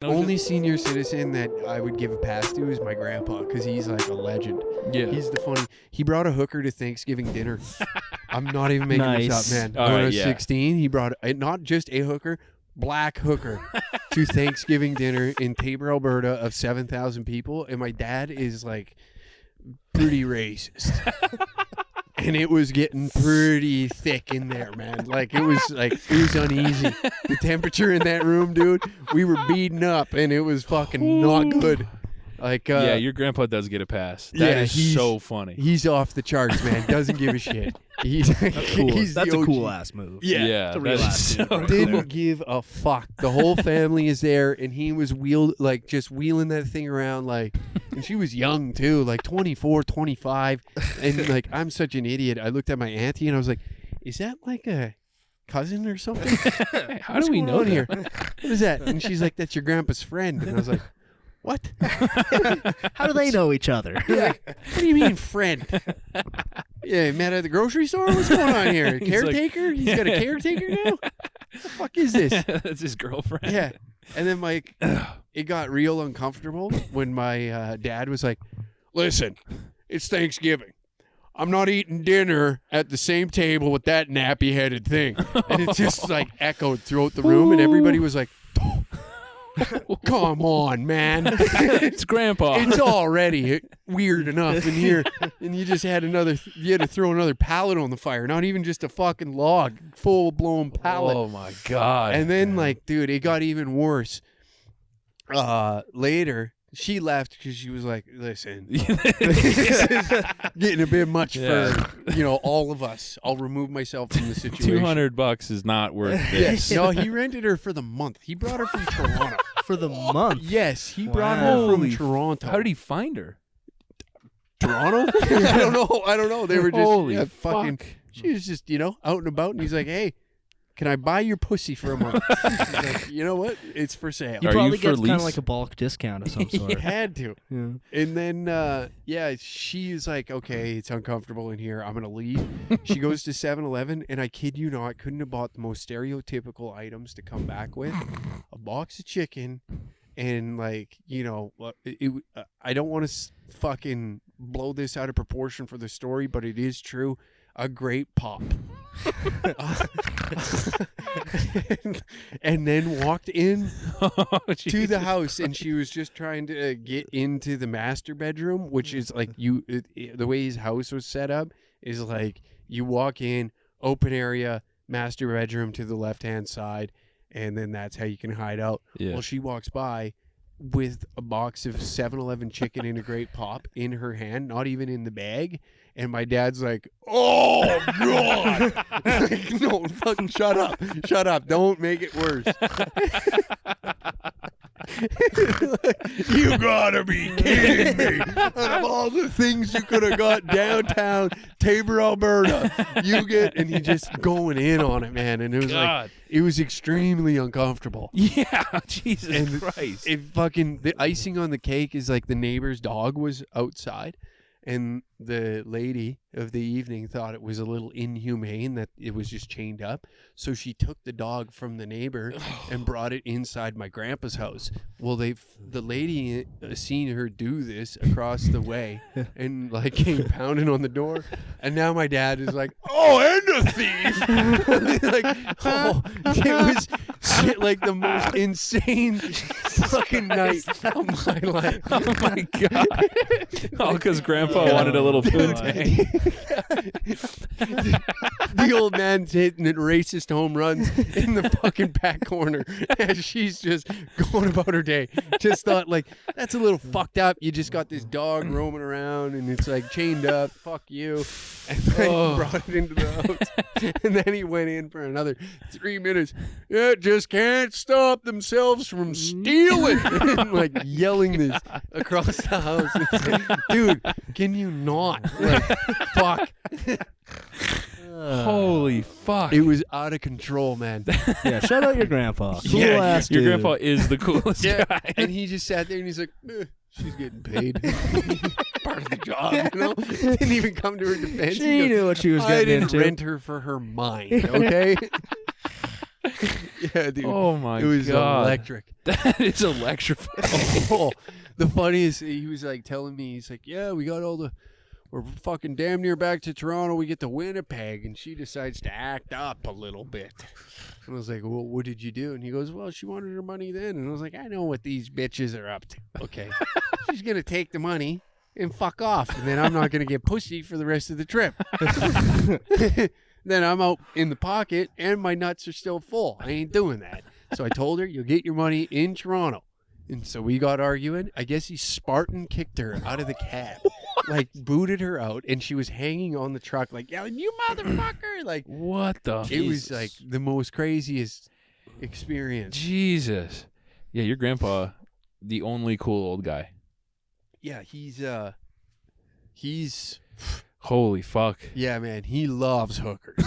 Only senior citizen that I would give a pass to is my grandpa, because he's like a legend. Yeah. He's the funny. He brought a hooker to Thanksgiving dinner. I'm not even making this up, man. All when right, I was 16, he brought not just a hooker, black hooker, to Thanksgiving dinner in Tabor, Alberta, of 7,000 people, and my dad is like pretty racist. And it was getting pretty thick in there, man. Like it was uneasy. The temperature in that room, dude, we were beating up, and it was fucking not good. Like, yeah, your grandpa does get a pass. That is so funny. He's off the charts, man. Doesn't give a shit. That's cool. That's a cool ass move. Yeah, it's a real ass move. Didn't give a fuck. The whole family is there, and he was just wheeling that thing around, like, and she was young too, like 24, 25, and like I'm such an idiot. I looked at my auntie and I was like, "Is that like a cousin or something? How do we know here? What is that?" And she's like, "That's your grandpa's friend." And I was like, "What? How do they know each other?" Yeah. What do you mean, friend? Yeah, met at the grocery store? What's going on here? Caretaker? He's got a caretaker now? What the fuck is this? That's his girlfriend. Yeah. And then, like, it got real uncomfortable when my dad was like, "Listen, it's Thanksgiving. I'm not eating dinner at the same table with that nappy-headed thing." And it just, like, echoed throughout the room, and everybody was like, "Come on, man." It's Grandpa. It's already weird enough in here, and you just had to throw another pallet on the fire, not even just a fucking log, full-blown pallet. Oh my God. And then, like, dude, it got even worse. Later, she left because she was like, "Listen, this is getting a bit much for, all of us. I'll remove myself from the situation." $200 is not worth this. No, he rented her for the month. He brought her from Toronto. For the month? Yes, he brought her from Toronto. How did he find her? Toronto? I don't know. They were just Holy fucking. fuck. She was just, out and about, and he's like, "Hey, can I buy your pussy for a month?" She's like, "You know what? It's for sale." You Are probably you get for kind of lease? like a bulk discount of some sort. He had to. Yeah. And then, she's like, "Okay, it's uncomfortable in here. I'm going to leave." She goes to 7-Eleven, and I kid you not, couldn't have bought the most stereotypical items to come back with. A box of chicken and, like, I don't want to fucking blow this out of proportion for the story, but it is true. A great pop. and then walked in to the house, and she was just trying to get into the master bedroom, which is like the way his house was set up is like you walk in, open area, master bedroom to the left-hand side, and then that's how you can hide out. Yeah. Well, she walks by with a box of 7-Eleven chicken and a great pop in her hand, not even in the bag. And my dad's like, "Oh, God." Like, no, fucking shut up. Don't make it worse. You gotta be kidding me. Out of all the things you could have got downtown Tabor, Alberta, and he just going in on it, man. And it was like, it was extremely uncomfortable. Yeah, Jesus Christ. The icing on the cake is like the neighbor's dog was outside. And the lady of the evening thought it was a little inhumane that it was just chained up. So she took the dog from the neighbor and brought it inside my grandpa's house. Well, the lady seen her do this across the way and like came pounding on the door. And now my dad is like, "Oh, and a thief." It was like the most insane fucking night of my life. Oh my God. All because Grandpa wanted a little poontang. The old man's hitting it racist home runs in the fucking back corner as she's just going about her day. Just thought, like, that's a little fucked up. You just got this dog roaming around and it's like chained up. Fuck you. And then he brought it into the house. And then he went in for another 3 minutes. "Yeah, just can't stop themselves from stealing." And like yelling this across the house. It's like, dude, can you not? Like, fuck. Holy fuck. It was out of control, man. Yeah, shout out your grandpa. Cool Yeah, ass Your dude. grandpa is the coolest guy. And he just sat there and he's like, "She's getting paid." Part of the job, Didn't even come to her defense. She knew what she was "I getting didn't into. rent her for her mind, okay?" Yeah, dude. Oh my it was god, electric. that is electrifying. Oh, the funniest, he was like telling me, he's like, yeah, we're fucking damn near back to Toronto. We get to Winnipeg, and she decides to act up a little bit. And I was like, well, what did you do? And he goes, well, she wanted her money then. And I was like, I know what these bitches are up to. Okay, she's gonna take the money and fuck off, and then I'm not gonna get pussy for the rest of the trip. Then I'm out in the pocket, and my nuts are still full. I ain't doing that. So I told her, you'll get your money in Toronto. And so we got arguing. I guess he Spartan kicked her out of the cab, like booted her out, and she was hanging on the truck, like yelling, "You motherfucker!" Like What the? it was like the most craziest experience. Jesus. Yeah, your grandpa, the only cool old guy. Yeah, he's Holy fuck. yeah, man, he loves hookers.